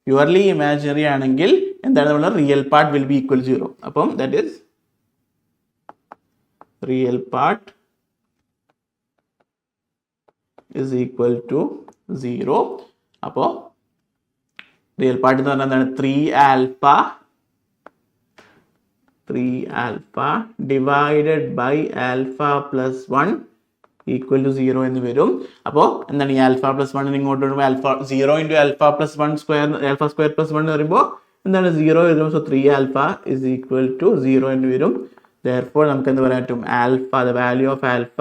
[SPEAKER 1] Purely imaginary ആണെങ്കിൽ എന്താണ് നമ്മൾ real part will be equal 0. അപ്പം that is real part is equal to 0. അപ്പോൾ റിയൽ പാർട്ട് എന്ന് പറഞ്ഞാൽ എന്താണ് 3 alpha divided by alpha plus 1 equal to 0 എന്ന് വരും. അപ്പോൾ എന്താണ് ഈ ആൽഫ പ്ലസ് 1 ഇങ്ങോട്ട് വരുമ്പോൾ alpha 0 into alpha plus 1 square alpha square plus 1 എന്ന് പറയുമ്പോൾ എന്താണ് 0 വരും. So 3 alpha is equal to 0 എന്ന് വരും. Therefore നമുക്ക് എന്ത് പറയാൻ പറ്റും alpha the value of alpha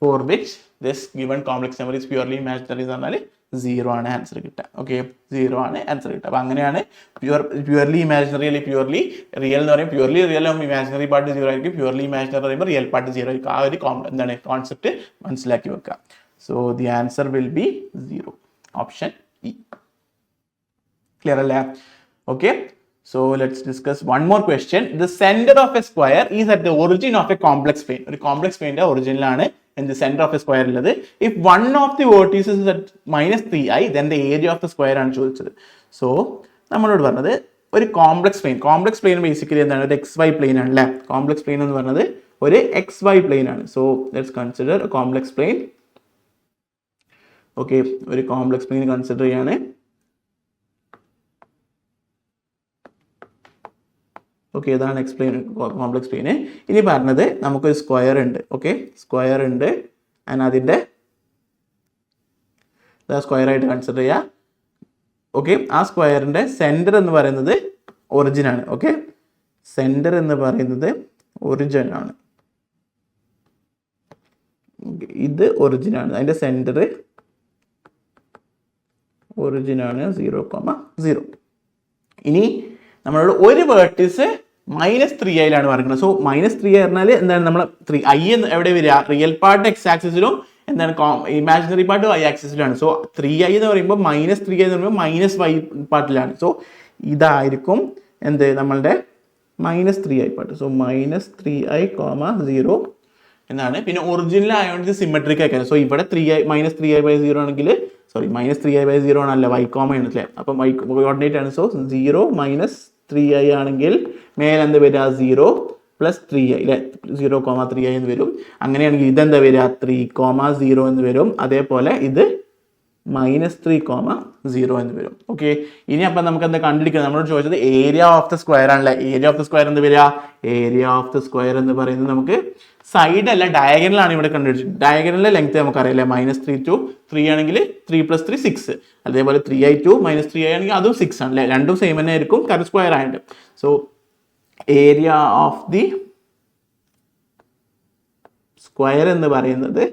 [SPEAKER 1] for which this given complex number is purely imaginary എന്ന് പറഞ്ഞാൽ 0 ആണ് ആൻസർ കിട്ടുക. ഓക്കെ, 0 ആണ് ആൻസർ കിട്ടുക. അപ്പോൾ അങ്ങനെയാണ് പ്യുവർലി ഇമാജിനറി അല്ലെങ്കിൽ പ്യുവർലി റിയൽ എന്ന് പറയും. പ്യുവർലി റിയൽ ആകുമ്പോൾ ഇമാജിനറി പാർട്ട് 0 ആയിരിക്കും, പ്യുവർലി ഇമാജിനറി പറയുമ്പോൾ റിയൽ പാർട്ട് 0 ആയിരിക്കും. ആ ഒരു എന്താണ് കോൺസെപ്റ്റ് മനസ്സിലാക്കി വെക്കുക. So the answer will be 0, option e. Clear അല്ലേ? Okay, so let's discuss one more question. The center of a square is at the origin of a complex plane. ഒരു complex plane ന്റെ ഒറിജിനിലാണ് the center of a square ഉള്ളത്. If one of the vertices is at -3i, then the area of the square ആണ് ചോദിച്ചത്. So നമ്മളോട് പറഞ്ഞത് ഒരു complex plain basically എന്താണ്, ഒരു XY പ്ലെയിൻ ആണ് അല്ലേ. കോംപ്ലക്സ് പ്ലെയിൻ എന്ന് പറഞ്ഞത് ഒരു XY പ്ലെയിൻ ആണ്. So let's consider complex plain. Okay, ഒരു കോംപ്ലക്സ് പ്ലെയിൻ കൺസിഡർ ചെയ്യാണ്. ഓക്കെ, ഇതാണ് കോംപ്ലക്സ് പ്ലെയിൻ. ഇനി പറഞ്ഞത് നമുക്കൊരു സ്ക്വയർ ഉണ്ട്. ഓക്കെ, സ്ക്വയർ ഉണ്ട്, ആൻഡ് അതിൻ്റെ സ്ക്വയർ ആയിട്ട് കൺസിഡർ ചെയ്യുക. ഓക്കെ, ആ സ്ക്വയറിൻ്റെ സെൻറ്റർ എന്ന് പറയുന്നത് ഒറിജിൻ ആണ്. ഓക്കെ, സെൻറ്റർ എന്ന് പറയുന്നത് ഒറിജിൻ ആണ്. ഇത് ഒറിജിൻ ആണ്, അതിൻ്റെ സെൻറ്റർ ഒറിജിൻ ആണ് 0,0. ഇനി നമ്മളോട് ഒരു വേർട്ടിസ് -3i പറയുന്നത്. സോ -3i പറഞ്ഞാൽ എന്താണ്, നമ്മൾ 3i എവിടെ വരിക, റിയൽ പാർട്ട് x ആക്സിസിലും എന്താണ് ഇമാജിനറി പാർട്ട് y ആക്സിസിലാണ്. സോ 3i എന്ന് പറയുമ്പോൾ -3i എന്ന് പറയുമ്പോൾ -y പാർട്ടിലാണ്. സോ ഇതായിരിക്കും എന്ത് നമ്മളുടെ -3i പാർട്ട്. സോ -3i, 0 എന്നാണ്. പിന്നെ ഒറിജിനൽ ആയതുകൊണ്ട് ഇത് സിമെട്രിക് ആക്കാൻ. സോ ഇവിടെ -3i/0 ആണെങ്കിൽ -3i/0 ആണല്ല, y കോമ ആണ് അല്ലേ. അപ്പം y കോർഡിനേറ്റ് ആണ്. സോ 0 - 3i ആണെങ്കിൽ മേലെ എന്ത് വരിക, 0 + 3i അല്ലേ, 0,3i എന്ന് വരും. അങ്ങനെയാണെങ്കിൽ ഇതെന്താ വരിക, 3,0 എന്ന് വരും. അതേപോലെ ഇത് -3,0 എന്ന് വരും. ഓക്കെ, ഇനി അപ്പം നമുക്ക് എന്താ കണ്ടുപിടിക്കുന്നത്, നമ്മളോട് ചോദിച്ചത് ഏരിയ ഓഫ് ദ സ്ക്വയർ ആണല്ലേ. ഏരിയ ഓഫ് ദ സ്ക്വയർ എന്ത് വരിക, ഏരിയ ഓഫ് ദ സ്ക്വയർ എന്ന് പറയുന്നത് നമുക്ക് സൈഡ് അല്ല ഡയഗണൽ ആണ് ഇവിടെ കണ്ടുപിടിച്ചത്. ഡയഗണലിലെ ലെങ്ത് നമുക്കറിയില്ല, -3 to 3 ആണെങ്കിൽ 3 + 3 6. അതേപോലെ 3i to -3i ആണെങ്കിൽ അതും 6 ആണ് അല്ലേ. രണ്ടും സെയിം തന്നെ ആയിരിക്കും, കാരണം സ്ക്വയർ ആയിട്ട്. So area of the square എന്ന് പറയുന്നത്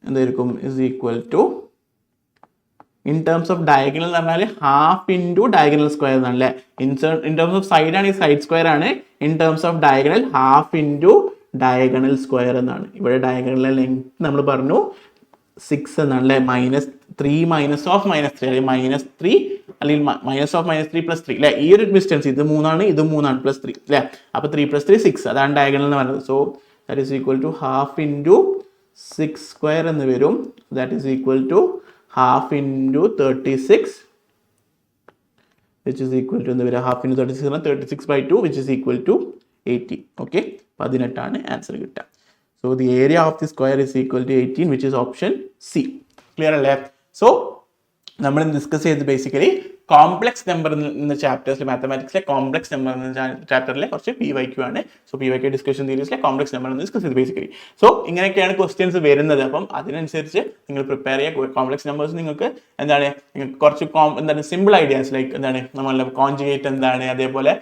[SPEAKER 1] എന്തായിരിക്കും, is equal to, in terms of diagonal എന്ന് പറഞ്ഞാൽ ഹാഫ് ഇൻറ്റു ഡയഗണൽ സ്ക്വയർ എന്നാണല്ലേ. ഇൻ ടേംസ് ഓഫ് സൈഡ് ആണെങ്കിൽ സൈഡ് സ്ക്വയർ ആണ്. In terms of diagonal half into diagonal square എന്നാണ്. ഇവിടെ ഡയഗണലിലെ ലെങ്ത് നമ്മൾ പറഞ്ഞു 6 എന്നാണ് അല്ലേ. -3 - -3 അല്ലെങ്കിൽ -3 അല്ലെങ്കിൽ -3 + 3 അല്ലേ. ഈ ഒരു ഡിസ്റ്റൻസ് ഇത് 3 ആണ്, ഇത് 3 ആണ്, +3 അല്ലേ. അപ്പോൾ 3 + 3 6, അതാണ് ഡയഗണൽ എന്ന് പറയുന്നത്. So that is equal to half into 6² എന്ന് വരും. That is equal to half into 36, which is equal to half into 36 36/2, which is equal to 80. Okay, 18 ആണ് ആൻസർ കിട്ടുക. So the area of the square is equal to 18, which is option C. Clear അല്ലേ? So നമ്മൾ discuss ചെയ്ത് basically complex number എന്ന ചാപ്റ്റേഴ്സിൽ, മാത്തമാറ്റിക്സിലെ complex number എന്ന ചാപ്റ്ററിലെ കുറച്ച് PYQ ആണ്. So PYQ discussion സീരീസിലെ കോംപ്ലക്സ് നമ്പർ എന്ന് ഡിസ്കസ് ചെയ്ത് ബേസിക്കലി. സോ ഇങ്ങനെയൊക്കെയാണ് ക്വസ്റ്റ്യൻസ് വരുന്നത്. അപ്പം അതിനനുസരിച്ച് നിങ്ങൾ പ്രിപ്പയർ ചെയ്യുക. കോംപ്ലക്സ് നമ്പേഴ്സ് നിങ്ങൾക്ക് എന്താണ്, നിങ്ങൾക്ക് കുറച്ച് എന്താണ് സിമ്പിൾ ഐഡിയാസ് ലൈക്ക് എന്താണ് നമ്മളുടെ കോൺജുഗേറ്റ് എന്താണ്, അതേപോലെ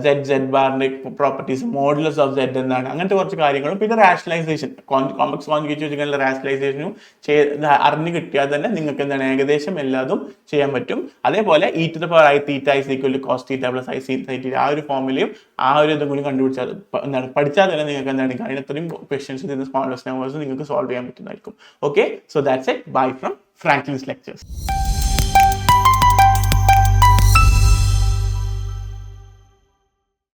[SPEAKER 1] Z ബാറിന്റെ പ്രോപ്പർട്ടീസ്, മോഡുലസ് ഓഫ് Z എന്താണ്, അങ്ങനത്തെ കുറച്ച് കാര്യങ്ങളും, പിന്നെ റാഷണലൈസേഷൻ, കോംപ്ലക്സ് കോൺജുഗേറ്റ് വെച്ചിട്ടുള്ള റാഷണലൈസേഷനും അറിഞ്ഞു കിട്ടിയാൽ തന്നെ നിങ്ങൾക്ക് എന്താണ് ഏകദേശം എല്ലാതും ചെയ്യാൻ പറ്റും. അതേപോലെ e to the power I theta is equal to cos theta plus I sin theta, ആ ഒരു ഫോമിലും ആ ഒരു ഇതും കൂടി കണ്ടുപിടിച്ചാൽ എന്താണ് പഠിച്ചാൽ തന്നെ നിങ്ങൾക്ക് എന്താണ് കഴിഞ്ഞത്രയും ക്വസ്റ്റ്യൻസ് ഇതിന്റെ സ്മോളസ്റ്റ് നമ്പേഴ്സ് നിങ്ങൾക്ക് സോൾവ് ചെയ്യാൻ പറ്റുന്നതായിരിക്കും. Okay, so that's it. Bye from Franklin's lectures.